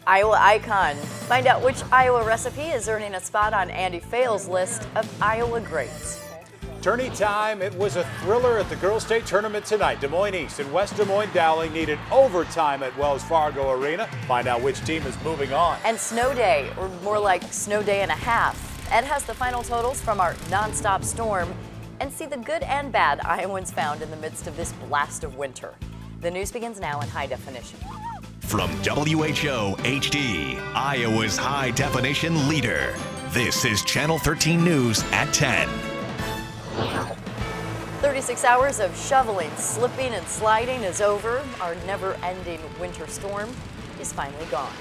Iowa icon. Find out which Iowa recipe is earning a spot on Andy Fale's list of Iowa greats. Tourney time. It was a thriller at the Girls State Tournament tonight. Des Moines East and West Des Moines Dowling needed overtime at Wells Fargo Arena. Find out which team is moving on. And snow day, or more like snow day and a half. Ed has the final totals from our nonstop storm and see the good and bad Iowans found in the midst of this blast of winter. The news begins now in high definition. From WHO HD, Iowa's high definition leader. This is Channel 13 News at 10. 36 hours of shoveling, slipping, and sliding is over. Our never-ending winter storm is finally gone.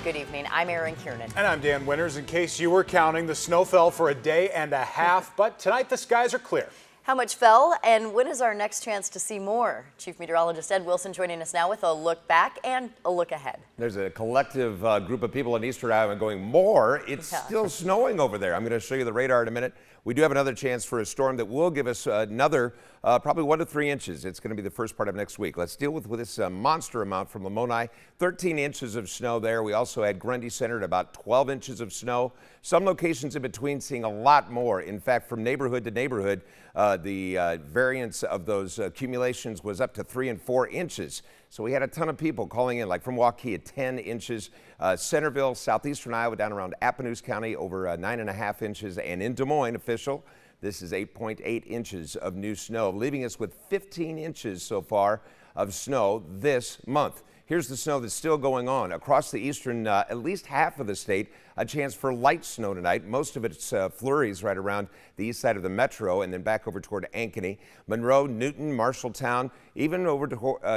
Good evening. I'm Erin Kiernan. And I'm Dan Winters. In case you were counting, the snow fell for a day and a half, but tonight the skies are clear. How much fell, and when is our next chance to see more? Chief Meteorologist Ed Wilson joining us now with a look back and a look ahead. There's a collective group of people in eastern Iowa going, more? It's still snowing over there. I'm going to show you the radar in a minute. We do have another chance for a storm that will give us another probably 1 to 3 inches. It's going to be the first part of next week. Let's deal with this monster amount from Lamoni. 13 inches of snow there. We also had Grundy Center at about 12 inches of snow. Some locations in between seeing a lot more. In fact, from neighborhood to neighborhood, the variance of those accumulations was up to 3 and 4 inches. So we had a ton of people calling in, like from Waukee, 10 inches. Centerville, southeastern Iowa, down around Appanoose County, over 9.5 inches. And in Des Moines, official, this is 8.8 inches of new snow, leaving us with 15 inches so far of snow this month. Here's the snow that's still going on across the eastern, at least half of the state. A chance for light snow tonight. Most of it's flurries right around the east side of the metro and then back over toward Ankeny, Monroe, Newton, Marshalltown, even over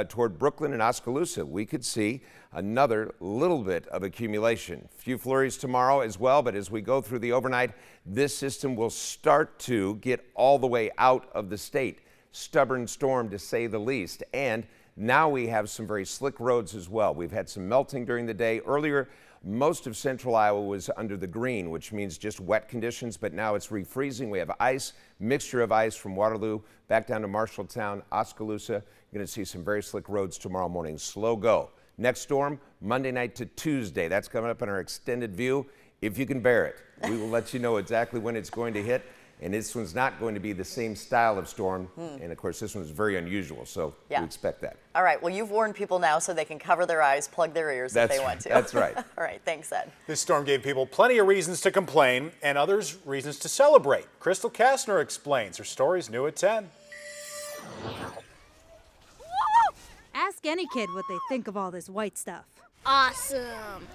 toward Brooklyn and Oskaloosa. We could see another little bit of accumulation. Few flurries tomorrow as well, but as we go through the overnight, this system will start to get all the way out of the state. Stubborn storm to say the least. And now we have some very slick roads as well. We've had some melting during the day. Earlier, most of central Iowa was under the green, which means just wet conditions, but now it's refreezing. We have ice, mixture of ice from Waterloo back down to Marshalltown, Oskaloosa. You're going to see some very slick roads tomorrow morning. Slow go. Next storm, Monday night to Tuesday. That's coming up in our extended view. If you can bear it, we will let you know exactly when it's going to hit. And this one's not going to be the same style of storm. And of course, this one's very unusual, so we expect that. All right, well, you've warned people now so they can cover their eyes, plug their ears if they want to. That's right. All right, thanks, Ed. This storm gave people plenty of reasons to complain and others reasons to celebrate. Crystal Kastner explains. Her story's new at 10. Ask any kid what they think of all this white stuff. Awesome.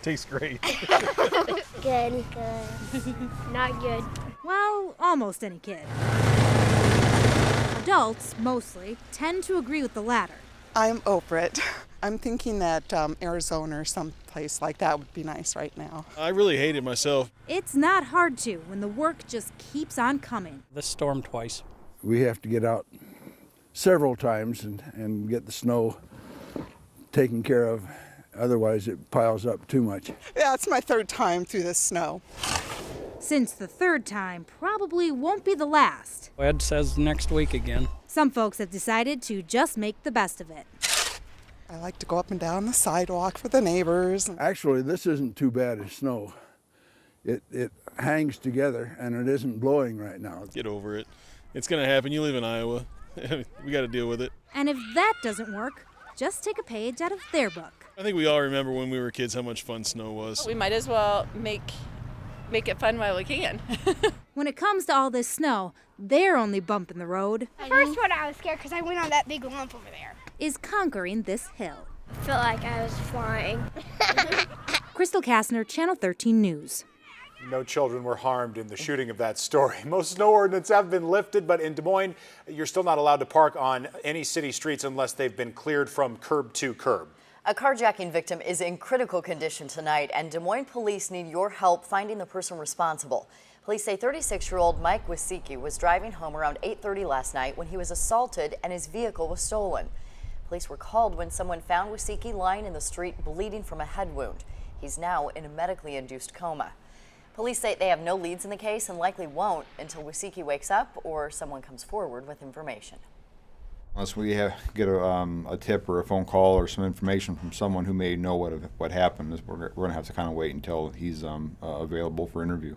Tastes great. Good. Not good. Well, almost any kid. Adults, mostly, tend to agree with the latter. I'm over it. I'm thinking that Arizona or someplace like that would be nice right now. I really hate it myself. It's not hard to when the work just keeps on coming. The storm twice. We have to get out several times and get the snow taken care of. Otherwise, it piles up too much. Yeah, it's my third time through this snow. Since the third time probably won't be the last. Ed says next week again. Some folks have decided to just make the best of it. I like to go up and down the sidewalk for the neighbors. Actually, this isn't too bad as snow. It hangs together, and it isn't blowing right now. Get over it. It's going to happen. You live in Iowa. We got to deal with it. And if that doesn't work, just take a page out of their book. I think we all remember when we were kids how much fun snow was. We might as well make it fun while we can. When it comes to all this snow, their only bump in the road, The first one I was scared because I went on that big lump over there. is conquering this hill. I felt like I was flying. Crystal Kastner, Channel 13 News. No children were harmed in the shooting of that story. Most snow ordinances have been lifted, but in Des Moines, you're still not allowed to park on any city streets unless they've been cleared from curb to curb. A carjacking victim is in critical condition tonight, and Des Moines police need your help finding the person responsible. Police say 36-year-old Mike Wasicki was driving home around 8:30 last night when he was assaulted and his vehicle was stolen. Police were called when someone found Wasicki lying in the street bleeding from a head wound. He's now in a medically induced coma. Police say they have no leads in the case and likely won't until Wasicki wakes up or someone comes forward with information. Unless we get a tip or a phone call or some information from someone who may know what happened, we're going to have to kind of wait until he's available for interview.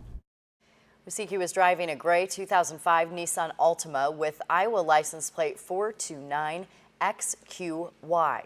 Wasicki was driving a gray 2005 Nissan Altima with Iowa license plate 429XQY.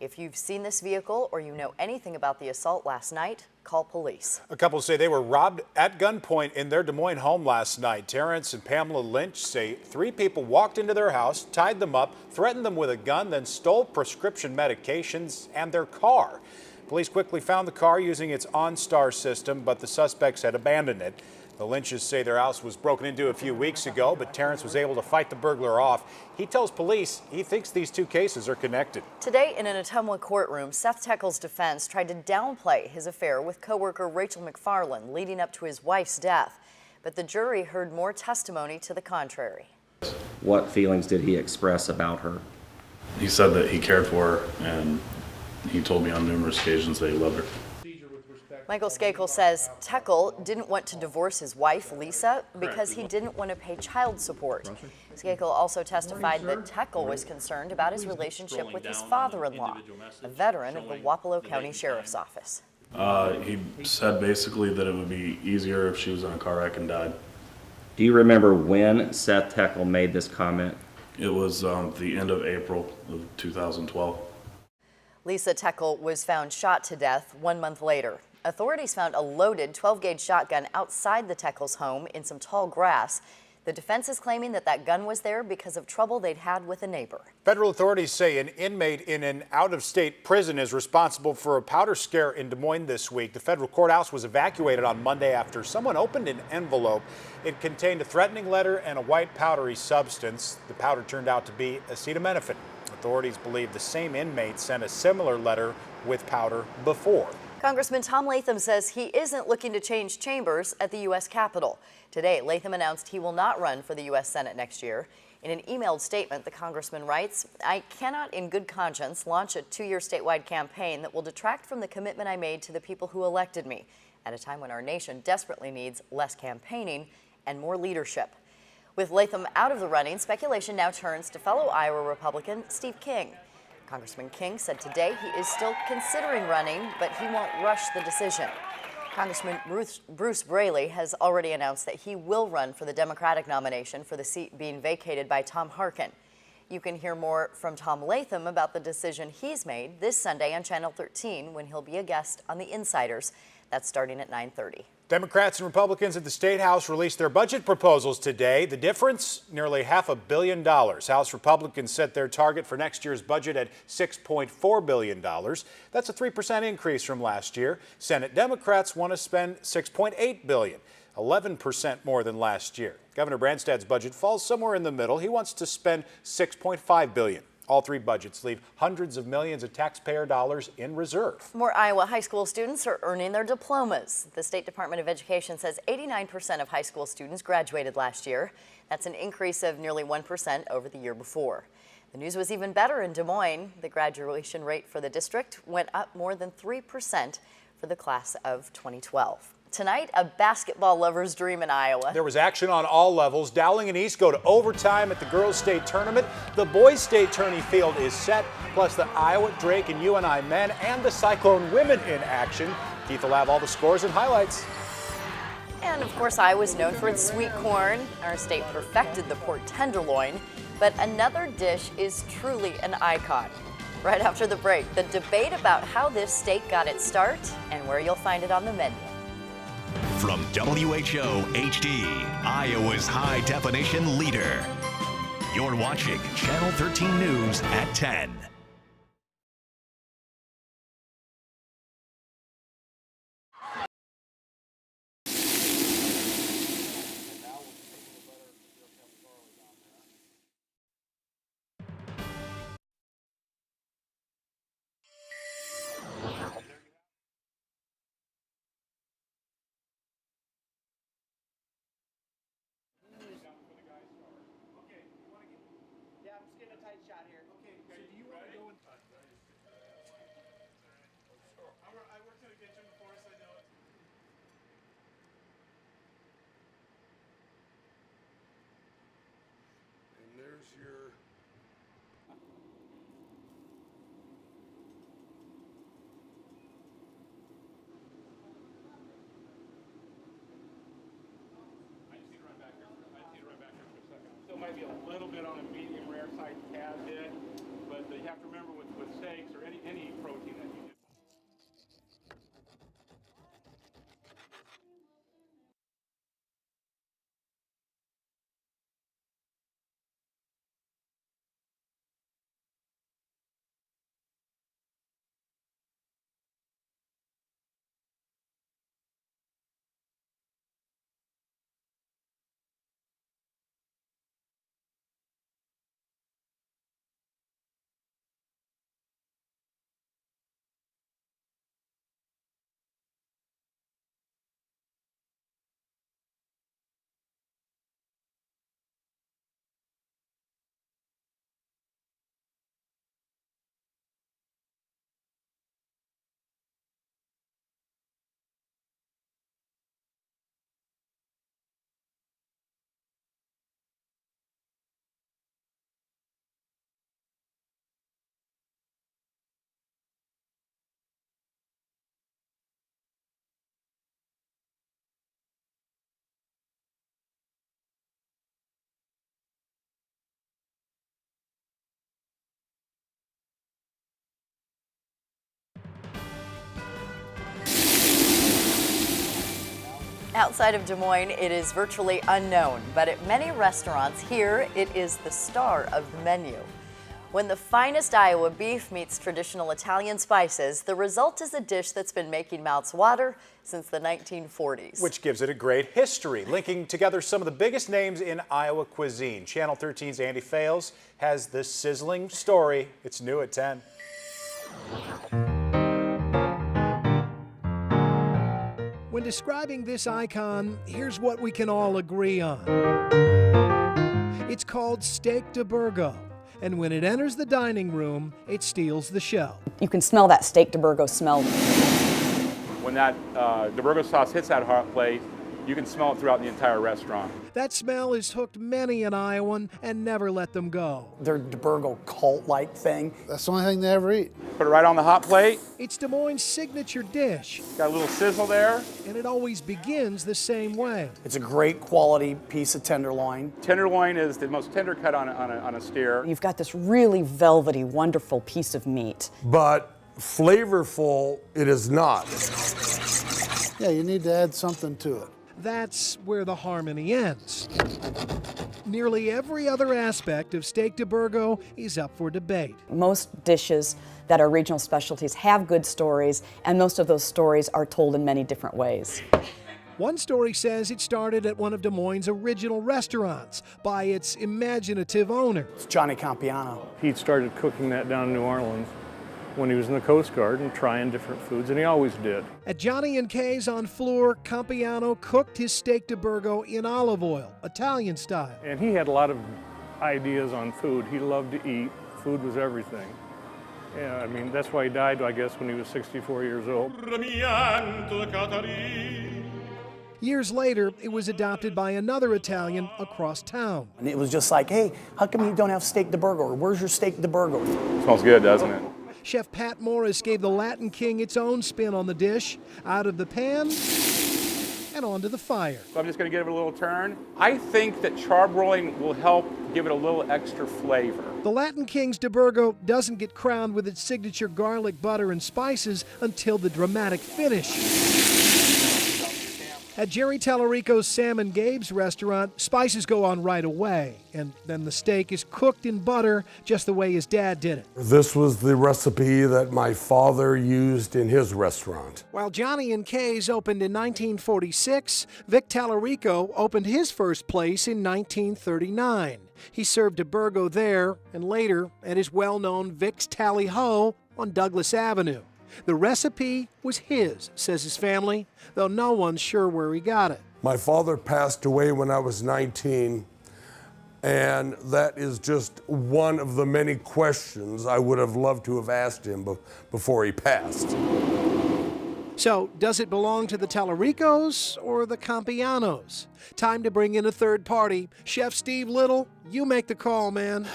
If you've seen this vehicle or you know anything about the assault last night, call police. A couple say they were robbed at gunpoint in their Des Moines home last night. Terrence and Pamela Lynch say 3 people walked into their house, tied them up, threatened them with a gun, then stole prescription medications and their car. Police quickly found the car using its OnStar system, but the suspects had abandoned it. The Lynches say their house was broken into a few weeks ago, but Terrence was able to fight the burglar off. He tells police he thinks these 2 cases are connected. Today in an Ottumwa courtroom, Seth Tekel's defense tried to downplay his affair with coworker Rachel McFarland leading up to his wife's death. But the jury heard more testimony to the contrary. What feelings did he express about her? He said that he cared for her, and he told me on numerous occasions that he loved her. Michael Skakel says Tekel didn't want to divorce his wife, Lisa, because he didn't want to pay child support. Skakel also testified that Tekel was concerned about his relationship with his father-in-law, a veteran of the Wapello County Sheriff's Office. He said basically that it would be easier if she was in a car wreck and died. Do you remember when Seth Tekel made this comment? It was the end of April of 2012. Lisa Tekel was found shot to death 1 month later. Authorities found a loaded 12-gauge shotgun outside the Tekels' home in some tall grass. The defense is claiming that that gun was there because of trouble they'd had with a neighbor. Federal authorities say an inmate in an out-of-state prison is responsible for a powder scare in Des Moines this week. The federal courthouse was evacuated on Monday after someone opened an envelope. It contained a threatening letter and a white powdery substance. The powder turned out to be acetaminophen. Authorities believe the same inmate sent a similar letter with powder before. Congressman Tom Latham says he isn't looking to change chambers at the U.S. Capitol. Today, Latham announced he will not run for the U.S. Senate next year. In an emailed statement, the congressman writes, "I cannot in good conscience launch a 2-year statewide campaign that will detract from the commitment I made to the people who elected me at a time when our nation desperately needs less campaigning and more leadership." With Latham out of the running, speculation now turns to fellow Iowa Republican Steve King. Congressman King said today he is still considering running, but he won't rush the decision. Congressman Bruce Braley has already announced that he will run for the Democratic nomination for the seat being vacated by Tom Harkin. You can hear more from Tom Latham about the decision he's made this Sunday on Channel 13 when he'll be a guest on The Insiders. That's starting at 9:30. Democrats and Republicans at the State House released their budget proposals today. The difference, nearly $500 million. House Republicans set their target for next year's budget at $6.4 billion. That's a 3% increase from last year. Senate Democrats want to spend $6.8 billion, 11% more than last year. Governor Branstad's budget falls somewhere in the middle. He wants to spend $6.5 billion. All 3 budgets leave hundreds of millions of taxpayer dollars in reserve. More Iowa high school students are earning their diplomas. The State Department of Education says 89% of high school students graduated last year. That's an increase of nearly 1% over the year before. The news was even better in Des Moines. The graduation rate for the district went up more than 3% for the class of 2012. Tonight, a basketball lover's dream in Iowa. There was action on all levels. Dowling and East go to overtime at the girls' state tournament. The boys' state tourney field is set, plus the Iowa, Drake, and UNI men and the Cyclone women in action. Keith will have all the scores and highlights. And of course, Iowa's known for its sweet corn. Our state perfected the pork tenderloin, but another dish is truly an icon. Right after the break, the debate about how this state got its start and where you'll find it on the menu. From WHO HD, Iowa's high definition leader. You're watching Channel 13 News at 10. There's your Outside of Des Moines, it is virtually unknown, but at many restaurants here, it is the star of the menu. When the finest Iowa beef meets traditional Italian spices, the result is a dish that's been making mouths water since the 1940s. Which gives it a great history, linking together some of the biggest names in Iowa cuisine. Channel 13's Andy Fales has this sizzling story. It's new at 10. When describing this icon, here's what we can all agree on. It's called steak de Burgo, and when it enters the dining room, it steals the show. You can smell that steak de Burgo smell. When that de Burgo sauce hits that hot plate, you can smell it throughout the entire restaurant. That smell has hooked many an Iowan and never let them go. Their de Burgo cult-like thing. That's the only thing they ever eat. Put it right on the hot plate. It's Des Moines' signature dish. Got a little sizzle there. And it always begins the same way. It's a great quality piece of tenderloin. Tenderloin is the most tender cut on a steer. You've got this really velvety, wonderful piece of meat. But flavorful, it is not. Yeah, you need to add something to it. That's where the harmony ends. Nearly every other aspect of steak de Burgo is up for debate. Most dishes that are regional specialties have good stories, and most of those stories are told in many different ways. One story says it started at one of Des Moines' original restaurants by its imaginative owner. It's Johnny Campiano. He started cooking that down in New Orleans when he was in the Coast Guard and trying different foods, and he always did. At Johnny and Kay's on Fleur, Campiano cooked his steak de Burgo in olive oil, Italian style. And he had a lot of ideas on food. He loved to eat. Food was everything. Yeah, I mean, that's why he died, I guess, when he was 64 years old. Years later, it was adopted by another Italian across town. And it was just like, hey, how come you don't have steak de Burgo? Or where's your steak de Burgo? Smells good, doesn't it? Chef Pat Morris gave the Latin King its own spin on the dish, out of the pan and onto the fire. So I'm just going to give it a little turn. I think that charbroiling will help give it a little extra flavor. The Latin King's de Burgo doesn't get crowned with its signature garlic, butter, and spices until the dramatic finish. At Jerry Tallarico's Sam and Gabe's restaurant, spices go on right away, and then the steak is cooked in butter just the way his dad did it. This was the recipe that my father used in his restaurant. While Johnny and Kay's opened in 1946, Vic Tallarico opened his first place in 1939. He served de Burgo there, and later at his well-known Vic's Tally Ho on Douglas Avenue. The recipe was his, says his family, though no one's sure where he got it. My father passed away when I was 19, and that is just one of the many questions I would have loved to have asked him before he passed. So, does it belong to the Tallaricos or the Campianos? Time to bring in a third party. Chef Steve Little, you make the call, man.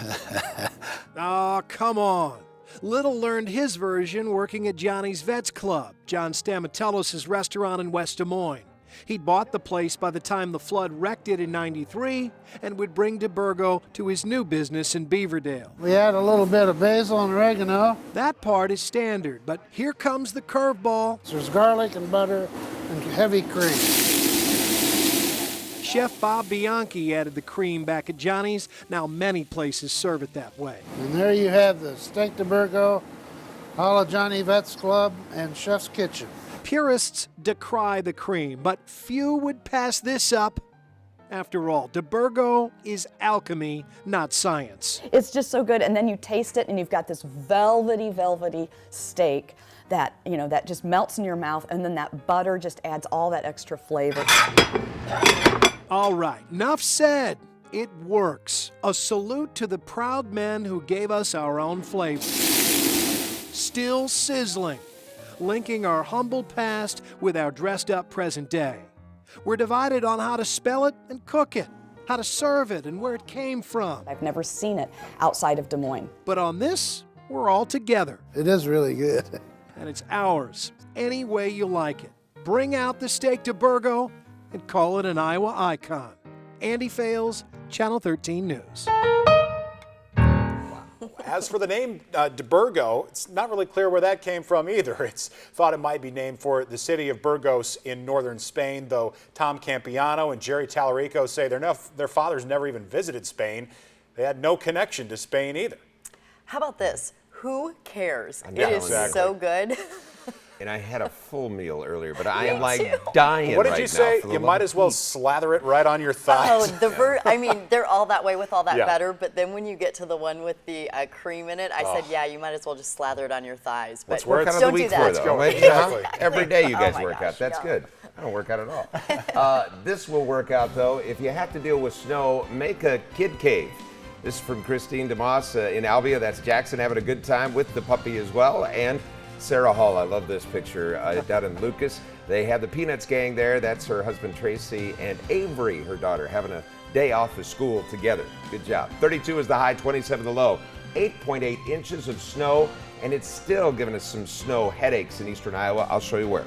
Aw, come on. Little learned his version working at Johnny's Vets Club, John Stamatelos' restaurant in West Des Moines. He'd bought the place by the time the flood wrecked it in '93 and would bring de Burgo to his new business in Beaverdale. We add a little bit of basil and oregano. That part is standard, but here comes the curveball. There's garlic and butter and heavy cream. Chef Bob Bianchi added the cream back at Johnny's. Now many places serve it that way. And there you have the steak de Burgo, a la Johnny Vets Club, and Chef's Kitchen. Purists decry the cream, but few would pass this up. After all, de Burgo is alchemy, not science. It's just so good, and then you taste it, and you've got this velvety, velvety steak that, you know, that just melts in your mouth, and then that butter just adds all that extra flavor. All right, enough said. It works. A salute to the proud men who gave us our own flavor. Still sizzling, linking our humble past with our dressed-up present day. We're divided on how to spell it and cook it, how to serve it and where it came from. I've never seen it outside of Des Moines. But on this, we're all together. It is really good. And it's ours, any way you like it. Bring out the steak de Burgo and call it an Iowa icon. Andy Fales, Channel 13 News. As for the name DeBurgo, it's not really clear where that came from either. It's thought it might be named for the city of Burgos in northern Spain, though Tom Campiano and Jerry Tallarico say their fathers never even visited Spain. They had no connection to Spain either. How about this? Who cares? I'm It down is with that. so good. And I had a full meal earlier, but I am like dying What did right you say? now. You might as well slather it right on your thighs. Oh, I mean, they're all that way with all that Yeah. butter, but then when you get to the one with the cream in it, I said, yeah, you might as well just slather it on your thighs. But What kind of don't the week do that. for, though? Exactly. Every day you Oh guys my work gosh, out. That's no. good. I don't work out at all. This will work out, though. If you have to deal with snow, make a kid cave. This is from Christine DeMoss in Albia. That's Jackson having a good time with the puppy as well. And Sarah Hall, I love this picture, down in Lucas. They have the Peanuts gang there. That's her husband Tracy and Avery, her daughter, having a day off of school together. Good job. 32 is the high, 27 the low. 8.8 inches of snow, and it's still giving us some snow headaches in eastern Iowa. I'll show you where.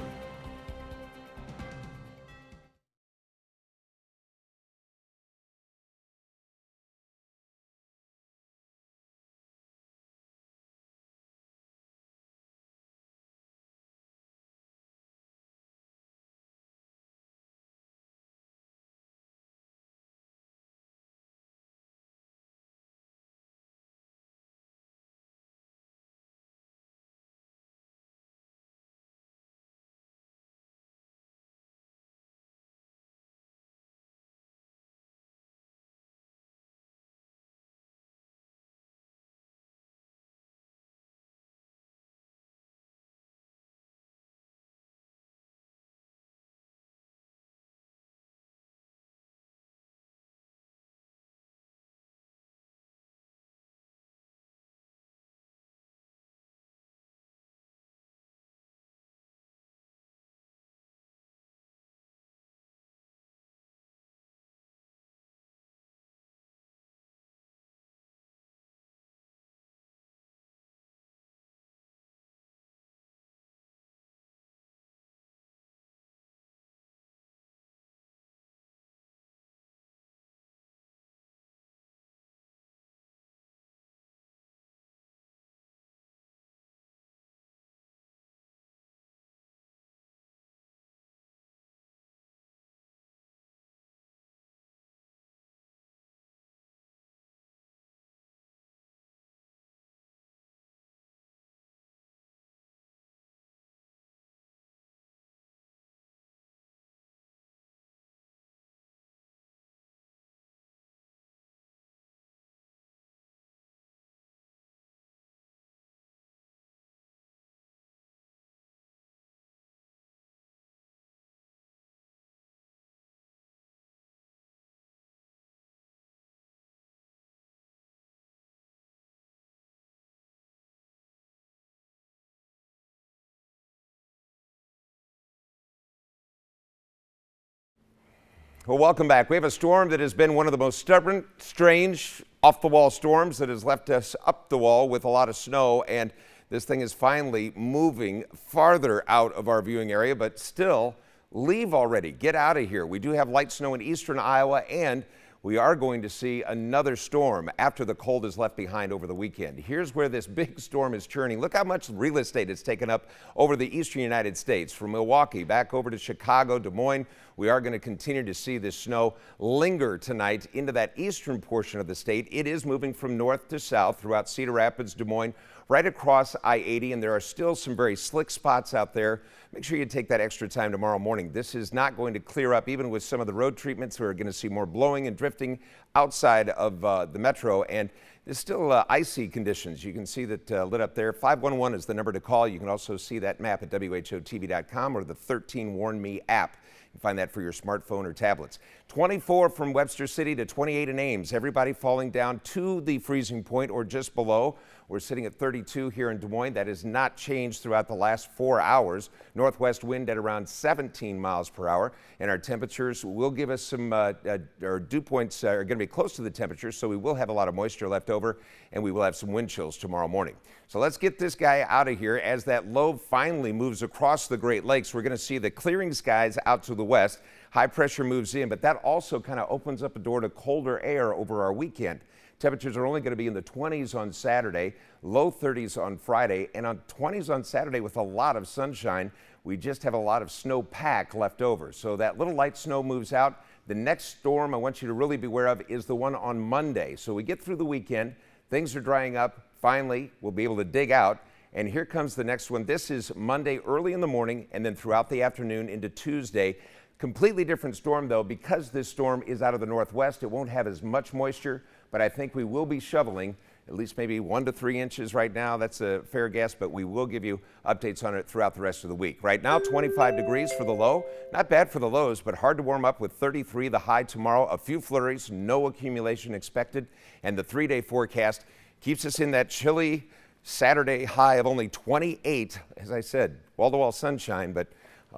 Well, welcome back. We have a storm that has been one of the most stubborn, strange, off-the-wall storms that has left us up the wall with a lot of snow, and this thing is finally moving farther out of our viewing area, but still, leave already. Get out of here. We do have light snow in eastern Iowa, and we are going to see another storm after the cold is left behind over the weekend. Here's where this big storm is churning. Look how much real estate it's taken up over the eastern United States. From Milwaukee back over to Chicago, Des Moines, we are going to continue to see this snow linger tonight into that eastern portion of the state. It is moving from north to south throughout Cedar Rapids, Des Moines, right across I-80, and there are still some very slick spots out there. Make sure you take that extra time tomorrow morning. This is not going to clear up, even with some of the road treatments. We're going to see more blowing and drifting outside of the metro, and there's still icy conditions. You can see that lit up there. 511 is the number to call. You can also see that map at WHOTV.com or the 13 Warn Me app. You can find that for your smartphone or tablets. 24 from Webster City to 28 in Ames. Everybody falling down to the freezing point or just below. We're sitting at 32 here in Des Moines. That has not changed throughout the last 4 hours. Northwest wind at around 17 miles per hour. And our temperatures will give us some, our dew points are going to be close to the temperatures, so we will have a lot of moisture left over, and we will have some wind chills tomorrow morning. So let's get this guy out of here. As that low finally moves across the Great Lakes, we're going to see the clearing skies out to the west. High pressure moves in, but that also kind of opens up a door to colder air over our weekend. Temperatures are only going to be in the 20s on Saturday, low 30s on Friday, and on 20s on Saturday with a lot of sunshine. We just have a lot of snowpack left over. So that little light snow moves out. The next storm I want you to really be aware of is the one on Monday. So we get through the weekend, things are drying up. Finally, we'll be able to dig out. And here comes the next one. This is Monday early in the morning and then throughout the afternoon into Tuesday. Completely different storm though, because this storm is out of the northwest. It won't have as much moisture, but I think we will be shoveling at least maybe 1 to 3 inches right now. That's a fair guess, but we will give you updates on it throughout the rest of the week. Right now, 25 degrees for the low. Not bad for the lows, but hard to warm up with 33 the high tomorrow. A few flurries, no accumulation expected. And the 3-day forecast keeps us in that chilly Saturday high of only 28. As I said, wall-to-wall sunshine, but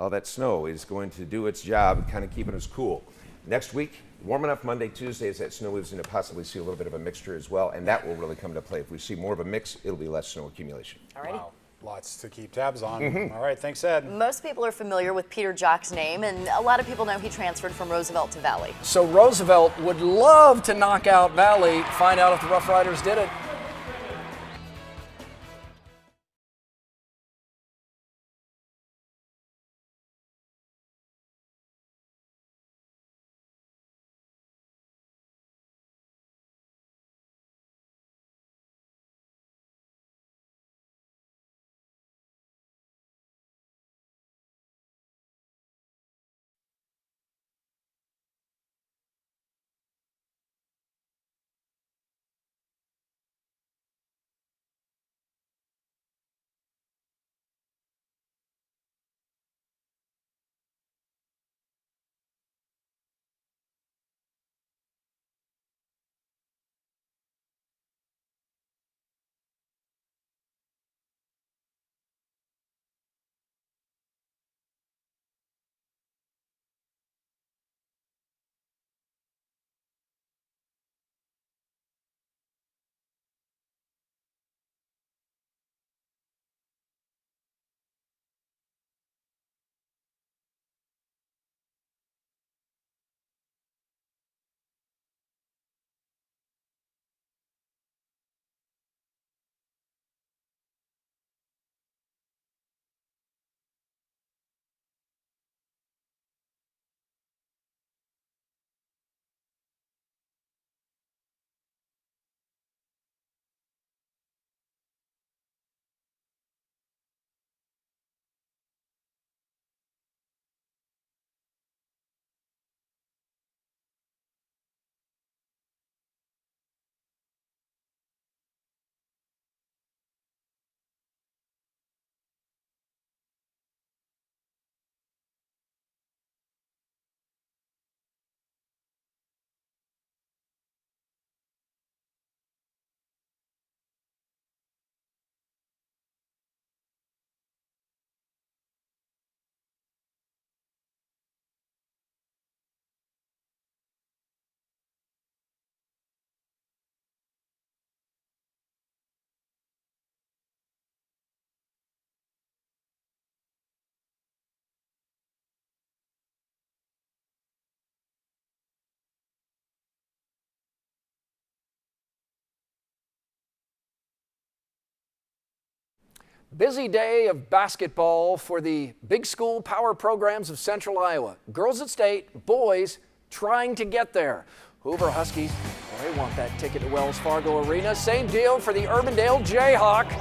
that snow is going to do its job, kind of keeping us cool. Next week, warm enough Monday, Tuesday as that snow moves in to possibly see a little bit of a mixture as well, and that will really come into play. If we see more of a mix, it'll be less snow accumulation. All righty. Wow. Lots to keep tabs on. All right, thanks, Ed. Most people are familiar with Peter Jock's name, and a lot of people know he transferred from Roosevelt to Valley. So Roosevelt would love to knock out Valley. Find out if the Rough Riders did it. Busy day of basketball for the big school power programs of Central Iowa. Girls at state, boys trying to get there. Hoover Huskies, they want that ticket to Wells Fargo Arena. Same deal for the Urbandale Jayhawk.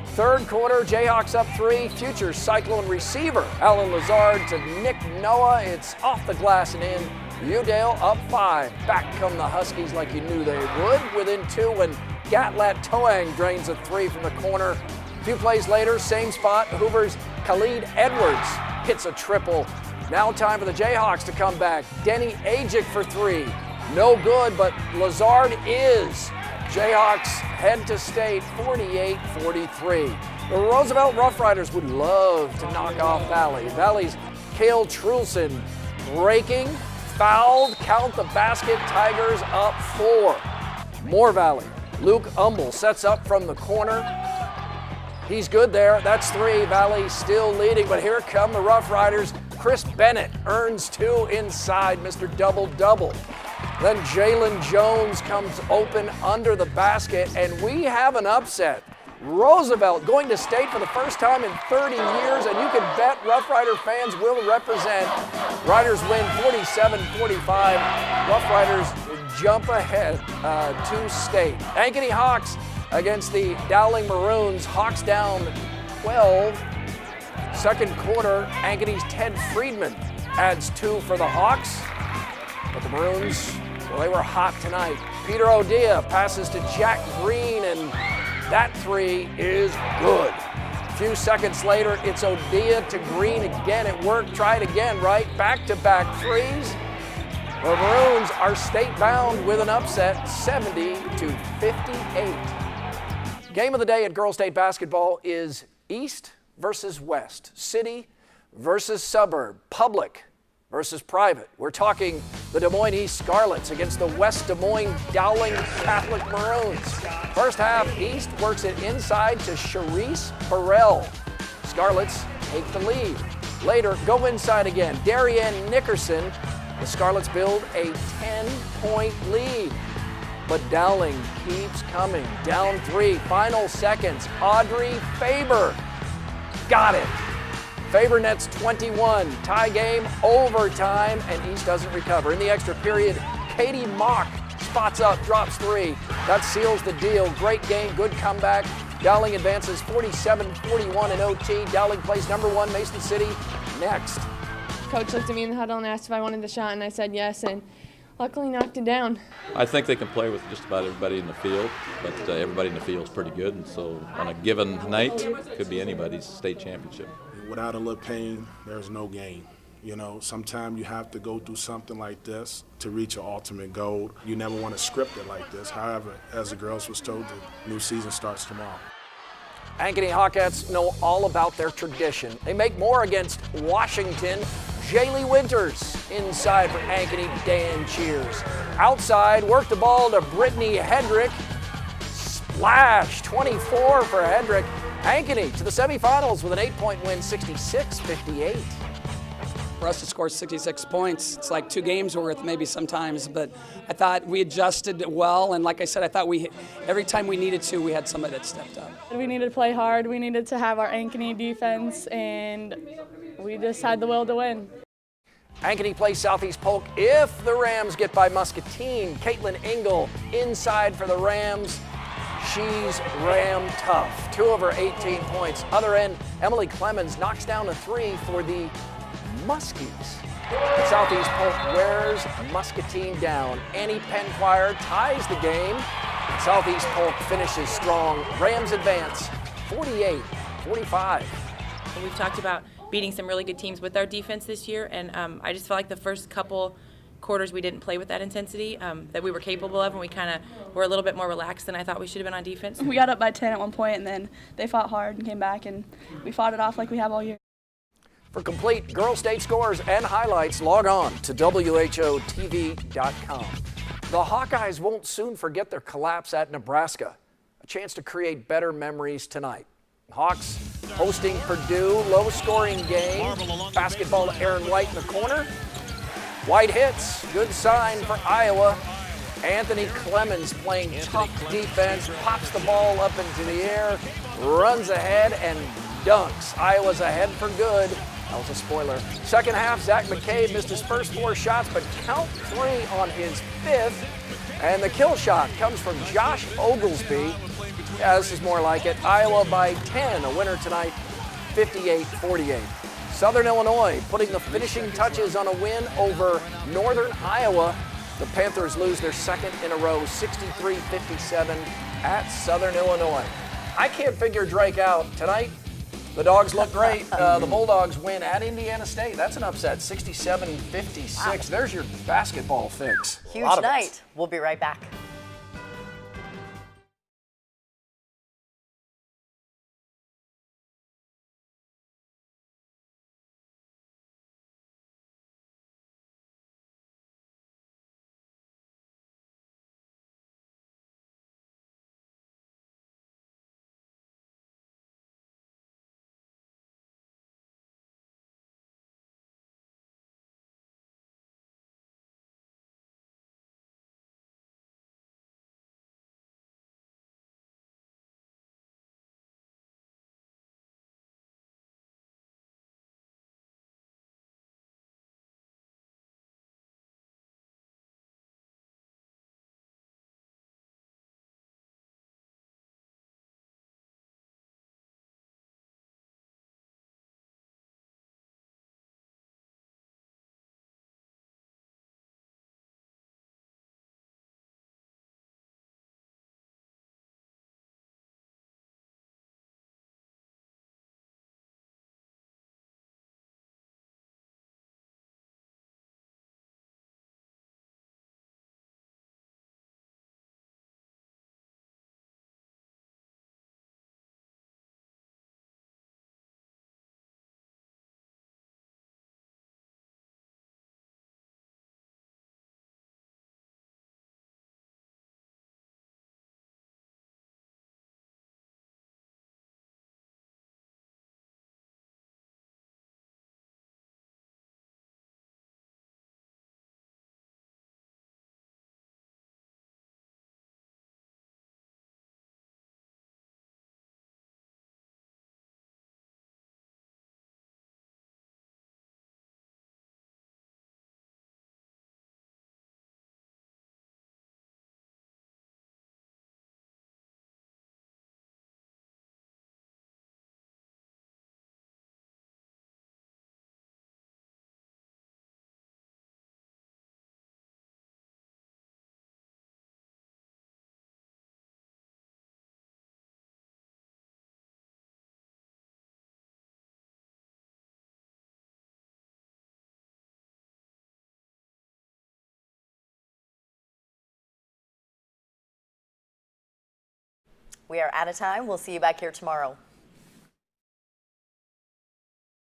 Third quarter, Jayhawks up 3. Future Cyclone receiver Alan Lazard to Nick Noah. It's off the glass and in. Udale up 5. Back come the Huskies like you knew they would. Within 2 when Gatlat Toang drains a 3 from the corner. A few plays later, same spot, Hoover's Khalid Edwards hits a triple. Now time for the Jayhawks to come back. Denny Ajic for 3. No good, but Lazard is. Jayhawks head to state 48-43. The Roosevelt Rough Riders would love to knock off Valley. Valley's Cale Trulson breaking, fouled, count the basket, Tigers up 4. More Valley. Luke Umble sets up from the corner. He's good there. That's 3. Valley still leading, but here come the Rough Riders. Chris Bennett earns 2 inside, Mr. Double-Double. Then Jalen Jones comes open under the basket, and we have an upset. Roosevelt going to state for the first time in 30 years, and you can bet Rough Rider fans will represent. Riders win 47-45. Rough Riders jump ahead to state. Ankeny Hawks against the Dowling Maroons. Hawks down 12. Second quarter, Ankeny's Ted Friedman adds 2 for the Hawks. But the Maroons, well, they were hot tonight. Peter Odia passes to Jack Green, and that 3 is good. A few seconds later, it's Odia to Green again. It worked. Try it again, right? Back-to-back threes. The Maroons are state-bound with an upset, 70-58. Game of the day at Girls State basketball is East versus West, city versus suburb, public versus private. We're talking the Des Moines East Scarlets against the West Des Moines Dowling Catholic Maroons. First half, East works it inside to Charisse Burrell. Scarlets take the lead. Later, go inside again. Darianne Nickerson. The Scarlets build a 10-point lead. But Dowling keeps coming. Down 3, final seconds. Audrey Faber got it. Faber nets 21, tie game, overtime, and East doesn't recover. In the extra period, Katie Mock spots up, drops 3. That seals the deal. Great game, good comeback. Dowling advances 47-41 in OT. Dowling plays number 1 Mason City next. Coach looked at me in the huddle and asked if I wanted the shot, and I said yes, and luckily knocked it down. I think they can play with just about everybody in the field, but everybody in the field is pretty good, and so on a given night, it could be anybody's state championship. Without a little pain, there's no gain. You know, sometimes you have to go through something like this to reach your ultimate goal. You never want to script it like this. However, as the girls was told, the new season starts tomorrow. Ankeny Hawkettes know all about their tradition. They make more against Washington. Jaylee Winters inside for Ankeny. Dan Cheers. Outside, work the ball to Brittany Hedrick. Splash, 24 for Hedrick. Ankeny to the semifinals with an 8-point win, 66-58. For us to score 66 points, it's like 2 games worth maybe sometimes, but I thought we adjusted well, and like I said, I thought every time we needed to, we had somebody that stepped up. We needed to play hard. We needed to have our Ankeny defense, and we just had the will to win. Ankeny plays Southeast Polk if the Rams get by Muscatine. Caitlin Engel inside for the Rams. She's Ram tough. 2 of her 18 points. Other end, Emily Clemens knocks down a 3 for the Muskies. Southeast Polk wears Muscatine down. Annie Penquire ties the game. Southeast Polk finishes strong. Rams advance 48-45. We've talked about beating some really good teams with our defense this year, and I just felt like the first couple quarters we didn't play with that intensity that we were capable of, and we kind of were a little bit more relaxed than I thought we should have been on defense. We got up by 10 at one point, and then they fought hard and came back, and we fought it off like we have all year. For complete Girls State scores and highlights, log on to WHOTV.com. The Hawkeyes won't soon forget their collapse at Nebraska. A chance to create better memories tonight. Hawks hosting Purdue, low-scoring game. Basketball to Aaron White in the corner. White hits, good sign for Iowa. Anthony Clemens playing tough defense, pops the ball up into the air, runs ahead and dunks. Iowa's ahead for good. That was a spoiler. Second half, Zach McCabe missed his first 4 shots, but count 3 on his 5th. And the kill shot comes from Josh Oglesby. Yeah, this is more like it. Iowa by 10, a winner tonight, 58-48. Southern Illinois putting the finishing touches on a win over Northern Iowa. The Panthers lose their second in a row, 63-57 at Southern Illinois. I can't figure Drake out. Tonight, the Dogs look great. The Bulldogs win at Indiana State. That's an upset, 67-56. Wow. There's your basketball fix. Huge night. We'll be right back. We are out of time. We'll see you back here tomorrow.